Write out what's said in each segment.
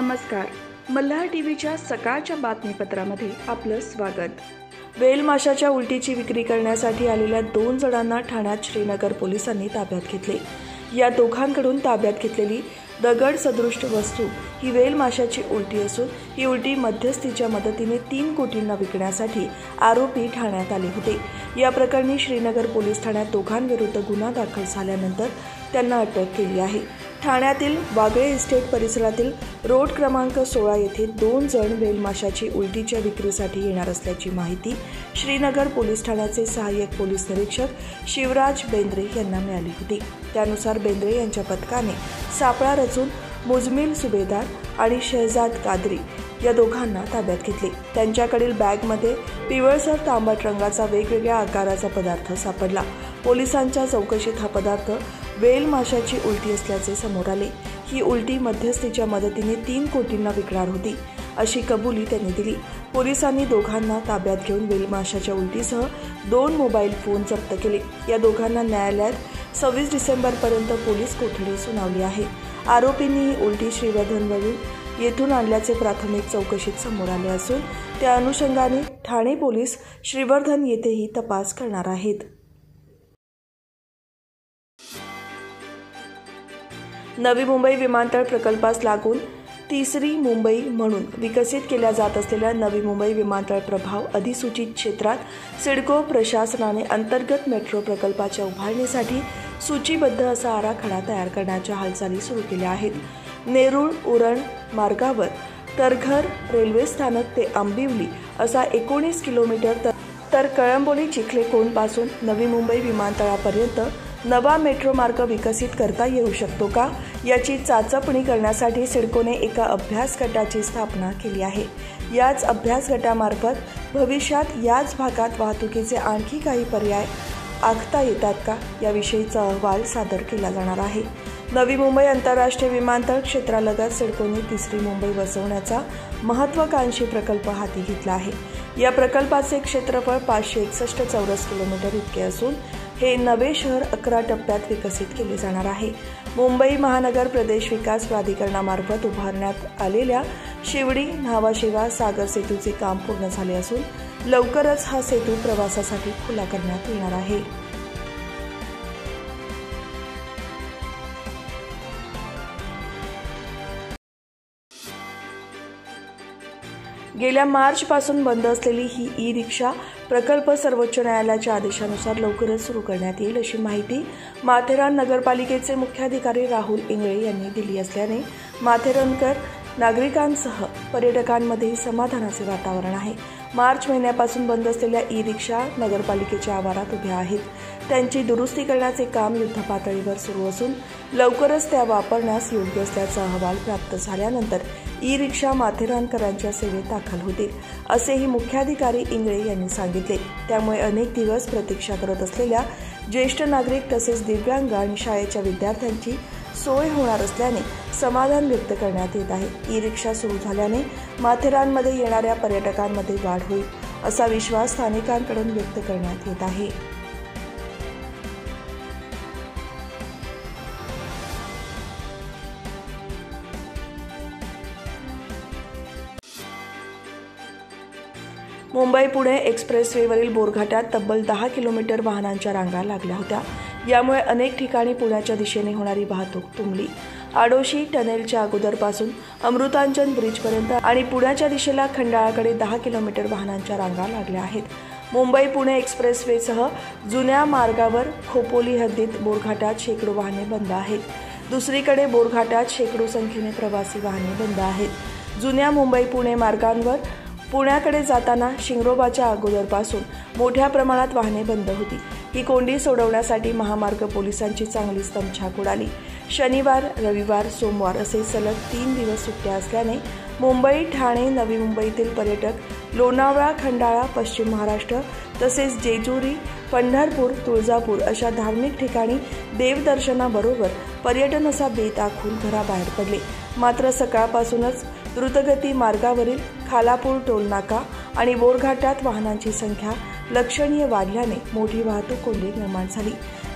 नमस्कार. मल्हार टीव्हीच्या सकाळच्या बातमीपत्रामध्ये आपलं स्वागत. वेल माशाच्या उलटीची विक्री करण्यासाठी आलेल्या 2 जणांना ठाण्यात श्रीनगर पोलिसांनी ताब्यात घेतले. या दोघांकडून ताब्यात घेतलेली दगड सदृश वस्तू ही वेल माशाची उलटी असून ही उलटी मध्यस्थीच्या मदतीने 3 कोटींना विकण्यासाठी आरोपी ठाण्यात आले होते. या प्रकरणी श्रीनगर पोलीस ठाण्यात दोघांविरुद्ध गुन्हा दाखल झाल्यानंतर त्यांना अटक केली आहे. ठाण्यातील वागळे इस्टेट परिसरातील रोड क्रमांक 16 येथे 2 जण वेल माशाची उलटीच्या विक्रीसाठी येणार असल्याची माहिती श्रीनगर पोलीस ठाण्याचे सहाय्यक पोलीस निरीक्षक शिवराज बेंद्रे यांना मिळाली होती. त्यानुसार बेंद्रे यांच्या पथकाने सापळा रचून मुजमिल सुभेदार आणि शहजाद कादरी या दोघांना ताब्यात घेतले. त्यांच्याकडील बॅगमध्ये पिवळसर तांबट रंगाचा वेगवेगळ्या आकाराचा पदार्थ सापडला. पोलिसांच्या चौकशीत हा पदार्थ वेल माशाची उलटी असल्याचे समोर आले. ही उलटी मध्यस्थीच्या मदतीने 3 कोटींना विकणार होती अशी कबुली त्यांनी दिली. पोलिसांनी दोघांना ताब्यात घेऊन वेल माशाच्या उलटीसह 2 मोबाईल फोन जप्त केले. या दोघांना न्यायालयात 26 डिसेंबरपर्यंत पोलीस कोठडी सुनावली आहे. आरोपींनी ही उलटी श्रीवर्धनवरून येथून आणल्याचे प्राथमिक चौकशीत समोर आले असून त्या अनुषंगाने ठाणे पोलीस श्रीवर्धन येथेही तपास करणार आहेत. नवी मुंबई विमानतळ प्रकल्पास लागून तिसरी मुंबई म्हणून विकसित केल्या जात असलेल्या नवी मुंबई विमानतळ प्रभाव अधिसूचित क्षेत्रात सिडको प्रशासनाने अंतर्गत मेट्रो प्रकल्पाच्या उभारणीसाठी सूचीबद्ध असा आराखडा तयार करण्याच्या हालचाली सुरू केल्या आहेत. नेरूळ उरण मार्गावर तरघर रेल्वे स्थानक ते आंबिवली असा 19 किलोमीटर तर कळंबोली चिखलेकोन पासून नवी मुंबई विमानतळापर्यंत नवा मेट्रो मार्ग विकसित करता येऊ शकतो का याची चाचपणी करण्यासाठी सिडकोने एका अभ्यास गटाची स्थापना केली आहे. याच अभ्यास गटामार्फत भविष्यात याच भागात वाहतुकीचे आणखी काही पर्याय आखता येतात का याविषयीचा अहवाल सादर केला जाणार आहे. नवी मुंबई आंतरराष्ट्रीय विमानतळ क्षेत्रालगत सिडकोने तिसरी मुंबई वसवण्याचा महत्त्वाकांक्षी प्रकल्प हाती घेतला आहे. या प्रकल्पाचे क्षेत्रफळ 561 चौरस किलोमीटर इतके असून हे नवे शहर 11 टप्प्यात विकसित केले जाणार आहे. मुंबई महानगर प्रदेश विकास प्राधिकरणामार्फत उभारण्यात आलेल्या शिवडी न्हावाशेवा सागर सेतूचे काम पूर्ण झाले असून लवकरच हा सेतू प्रवासासाठी खुला करण्यात येणार आहे. गेल्या मार्चपासून बंद असलेली ही ई-रिक्षा प्रकल्प सर्वोच्च न्यायालयाच्या आदेशानुसार लवकरच सुरू करण्यात येईल अशी माहिती माथेरान नगरपालिकेचे मुख्याधिकारी राहुल इंगळे यांनी दिली असल्याने माथेरानकर नागरिकांसह पर्यटकांमध्येही समाधानाचे वातावरण आहे. मार्च महिन्यापासून बंद असलेल्या ई-रिक्षा नगरपालिकेच्या आवारात उभ्या आहेत. त्यांची दुरुस्ती करण्याचे काम युद्धपातळीवर सुरू असून लवकरच त्या वापरण्यास योग्य असल्याचा अहवाल प्राप्त झाल्यानंतर ई-रिक्षा माथेरानकरांच्या सेवेत दाखल होतील असेही मुख्याधिकारी इंगळे यांनी सांगितले. त्यामुळे अनेक दिवस प्रतीक्षा करत असलेल्या ज्येष्ठ नागरिक तसेच दिव्यांग आणि शाळेच्या विद्यार्थ्यांची सोय होणार असल्याने समाधान व्यक्त करण्यात येत आहे. ई-रिक्षा सुरू झाल्याने माथेरानमध्ये येणाऱ्या पर्यटकांमध्ये वाढ होईल असा विश्वास स्थानिकांकडून व्यक्त करण्यात येत आहे. मुंबई पुणे एक्सप्रेसवेवरील बोरघाटात तब्बल 10 किलोमीटर वाहनांच्या रांगा लागल्या होत्या. यामुळे अनेक ठिकाणी पुण्याच्या दिशेने होणारी वाहतूक तुंबली. आडोशी टनेलच्या अगोदरपासून अमृतांजन ब्रिजपर्यंत आणि पुण्याच्या दिशेला खंडाळाकडे 10 किलोमीटर वाहनांच्या रांगा लागल्या आहेत. मुंबई पुणे एक्सप्रेसवेसह जुन्या मार्गावर खोपोली हद्दीत बोरघाटात शेकडो वाहने बंद आहेत. दुसरीकडे बोरघाटात शेकडो संख्येने प्रवासी वाहने बंद आहेत. जुन्या मुंबई पुणे मार्गांवर पुण्याकडे जाताना शिंगरोबाच्या अगोदरपासून मोठ्या प्रमाणात वाहने बंद होती. ही कोंडी सोडवण्यासाठी महामार्ग पोलिसांची चांगलीच दमछाक उडाली. शनिवार, रविवार, सोमवार असे सलग 3 दिवस सुट्ट्या असल्याने मुंबई, ठाणे, नवी मुंबईतील पर्यटक लोणावळा, खंडाळा, पश्चिम महाराष्ट्र तसेच जेजुरी, पंढरपूर, तुळजापूर अशा धार्मिक ठिकाणी देवदर्शनाबरोबर पर्यटन असा बेत आखून घराबाहेर पडले. मात्र सकाळपासूनच द्रुतगती मार्गावरील खालापूर टोलनाका आणि बोरघाटात वाहनांची संख्या लक्षणीय वाढल्याने मोठी वाहतूक कोंडी निर्माण झाली.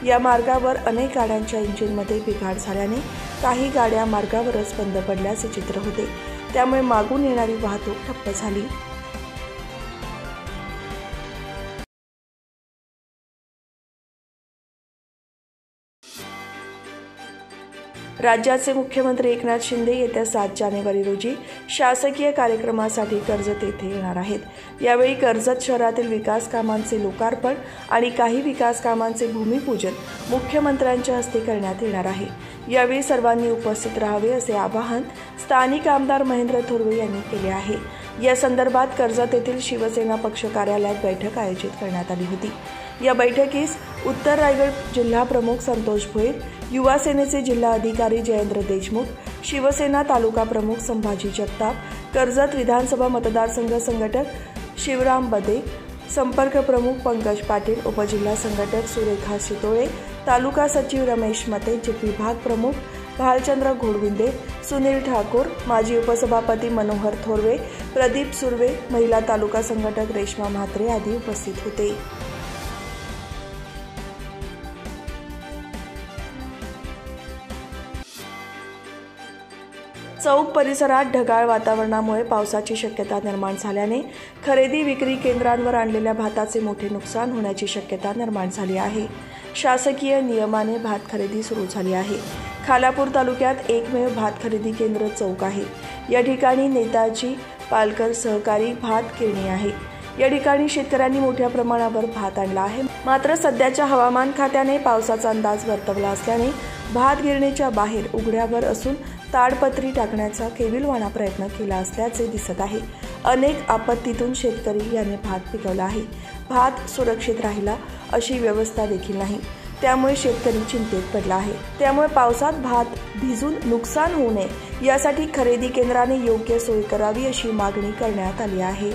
या मार्गावर अनेक गाड्यांच्या इंजिनमध्ये बिघाड झाल्याने काही गाड्या मार्गावरच बंद पडल्याचे चित्र होते. त्यामुळे मागून येणारी वाहतूक ठप्प झाली। राज्याचे मुख्यमंत्री एकनाथ शिंदे येत्या 7 जानेवारी रोजी शासकीय कार्यक्रमासाठी कर्जत येथे येणार आहेत। यावेळी कर्जत शहरातील विकास कामांचे लोकार्पण आणि काही विकास कामांचे भूमिपूजन मुख्यमंत्र्यांच्या हस्ते करण्यात येणार आहे। यावेळी सर्वांनी उपस्थित राहावे असे आवाहन स्थानिक आमदार महेंद्र थोरवे यांनी केले आहे। या संदर्भात कर्जत येथील शिवसेना पक्ष कार्यालयात बैठक आयोजित करण्यात आली होती। या बैठकीस उत्तर रायगड जिल्हा प्रमुख संतोष भोईर, युवा सेनेचे जिल्हा अधिकारी जयेंद्र देशमुख, शिवसेना तालुका प्रमुख संभाजी जगताप, कर्जत विधानसभा मतदारसंघ संघटक शिवराम बदे, संपर्क प्रमुख पंकज पाटील, उपजिल्हा संघटक सुरेखा शितोळे, तालुका सचिव रमेश मते, विभाग प्रमुख भालचंद्र घोडविंदे, सुनील ठाकूर, माजी उपसभापती मनोहर थोरवे, प्रदीप सुर्वे, महिला तालुका संघटक रेश्मा म्हात्रे आदी उपस्थित होते। चौक परिसरात ढगाळ वातावरणामुळे पावसाची शक्यता निर्माण झाल्याने खरेदी विक्री केंद्रांवर आणलेल्या भाताचे मोठे नुकसान होण्याची शक्यता निर्माण झाली आहे। शासकीय नियमाने भात खरेदी सुरू झाली आहे। खालापूर तालुक्यात एकमेव भात खरेदी केंद्र चौक आहे। या ठिकाणी नेताजी पालकर सहकारी भात गिरणी आहे। या ठिकाणी शेतकऱ्यांनी मोठ्या प्रमाणावर भात आणला आहे। मात्र सध्याच्या हवामान खात्याने पावसाचा अंदाज वर्तवला असल्याने भात गिरणीच्या बाहेर उघड्यावर असून ताडपत्री टाकण्याचा केविलवाणा प्रयत्न केला असल्याचे दिसत आहे। अनेक आपत्तीतून शेतकरी यांनी भात पिकवला आहे। भात सुरक्षित राहिला अशी व्यवस्था देखील नाही, त्यामुळे शेतकरी चिंतेत पडला आहे। त्यामुळे पावसात भात भिजून नुकसान होऊ नये यासाठी खरेदी केंद्राने योग्य सोय करावी अशी मागणी करण्यात आली आहे।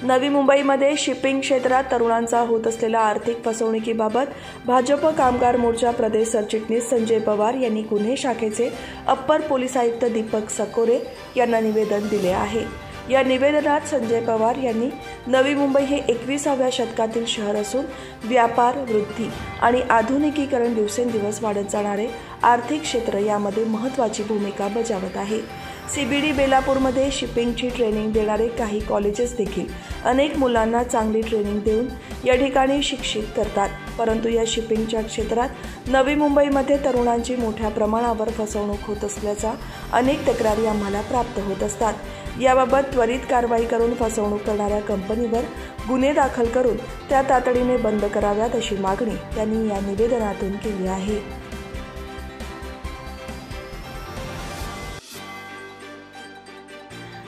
नवी मुंबईमध्ये शिपिंग क्षेत्रात तरुणांचा होत असलेल्या आर्थिक फसवणुकीबाबत भाजप कामगार मोर्चा प्रदेश सरचिटणीस संजय पवार यांनी गुन्हे शाखेचे अप्पर पोलीस आयुक्त दीपक सकोरे यांना निवेदन दिले आहे। या निवेदनात संजय पवार यांनी नवी मुंबई हे 21व्या शतकातील शहर असून व्यापार, वृद्धी आणि आधुनिकीकरण दिवसेंदिवस वाढत जाणारे आर्थिक क्षेत्र यामध्ये महत्त्वाची भूमिका बजावत आहे। CBD बेलापूरमध्ये शिपिंगची ट्रेनिंग देणारे काही कॉलेजेस देखील अनेक मुलांना चांगली ट्रेनिंग देऊन या ठिकाणी शिक्षित करतात, परंतु या शिपिंगच्या क्षेत्रात नवी मुंबईमध्ये तरुणांची मोठ्या प्रमाणावर फसवणूक होत असल्याचा अनेक तक्रारी आम्हाला प्राप्त होत असतात। याबाबत त्वरित कारवाई करून फसवणूक करणाऱ्या कंपनीवर गुन्हे दाखल करून त्या तातडीने बंद कराव्यात अशी मागणी त्यांनी या निवेदनातून केली आहे।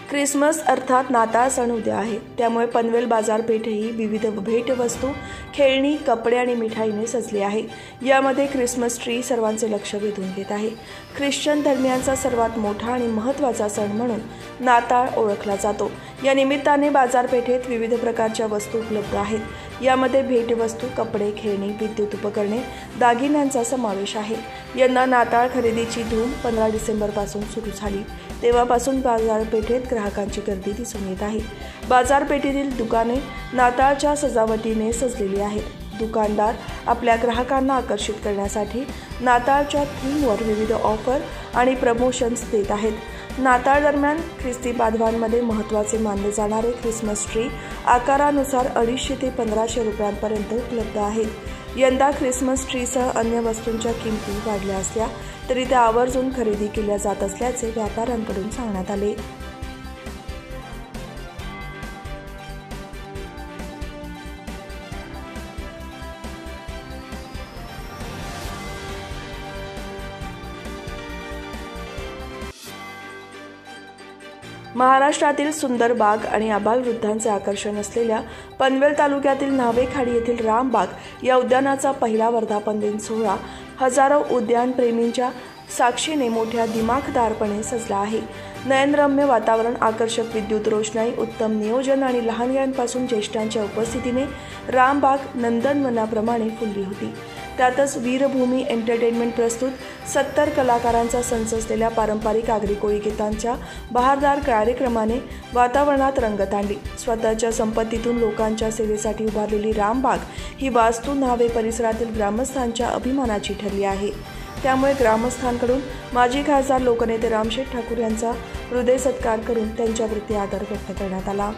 क्रिसमस अर्थात नाताळ सण उद्या आहे, त्यामुळे पनवेल बाजारपेठही विविध भेटवस्तू, खेळणी, कपडे आणि मिठाईने सजली आहे। यामध्ये क्रिसमस ट्री सर्वांचे लक्ष वेधून घेत आहे। ख्रिश्चन धर्मियांचा सर्वात मोठा आणि महत्त्वाचा सण म्हणून नाताळ ओळखला जातो। या निमित्ताने बाजारपेठेत विविध प्रकारच्या वस्तू उपलब्ध आहेत। यामध्ये भेटवस्तू, कपडे, खेळणी, विद्युत उपकरणे, दागिन्यांचा समावेश आहे। यंदा नाताळ खरेदीची धूम 15 डिसेंबरपासून सुरू झाली, तेव्हापासून बाजारपेठेत ग्राहकांची गर्दी दिसून येत आहे। बाजारपेठेतील दुकाने नाताळच्या सजावटीने सजलेली आहेत। दुकानदार आपल्या ग्राहकांना आकर्षित करण्यासाठी नाताळच्या थीमवर विविध ऑफर आणि प्रमोशन्स देत आहेत। नाताळ दरम्यान ख्रिस्ती बांधवांमध्ये महत्त्वाचे मानले जाणारे ख्रिसमस ट्री आकारानुसार 250 ते 1500 रुपयांपर्यंत उपलब्ध आहेत। यंदा ख्रिसमस ट्रीसह अन्य वस्तूंच्या किमती वाढल्या असल्या तरी त्या आवर्जून खरेदी केल्या जात असल्याचे व्यापाऱ्यांकडून सांगण्यात आले। महाराष्ट्रातील सुंदर बाग आणि आबालवृद्धांचे आकर्षण असलेल्या पनवेल तालुक्यातील न्हावेखाडी येथील रामबाग या उद्यानाचा पहिला वर्धापन दिन सोहळा हजारो उद्यानप्रेमींच्या साक्षीने मोठ्या दिमाखदारपणे सजला आहे। नयनरम्य वातावरण, आकर्षक विद्युत रोषणाई, उत्तम नियोजन आणि लहानग्यांपासून ज्येष्ठांच्या उपस्थितीने रामबाग नंदनवनाप्रमाणे फुलली होती। त्यातच वीरभूमी एंटरटेनमेंट प्रस्तुत 70 कलाकारांचा संच असलेल्या पारंपरिक आगरी कोळी गीतांच्या बहारदार कार्यक्रमाने वातावरणात रंगत आणली. स्वतःच्या संपत्तीतून लोकांच्या सेवेसाठी उभारलेली रामबाग ही वास्तू न्हावे परिसरातील ग्रामस्थांच्या अभिमानाची ठरली आहे. त्यामुळे ग्रामस्थांकडून माजी खासदार लोकनेते रामशेठ ठाकूर यांचा हृदय सत्कार करून त्यांच्याप्रती आदर व्यक्त करण्यात आला.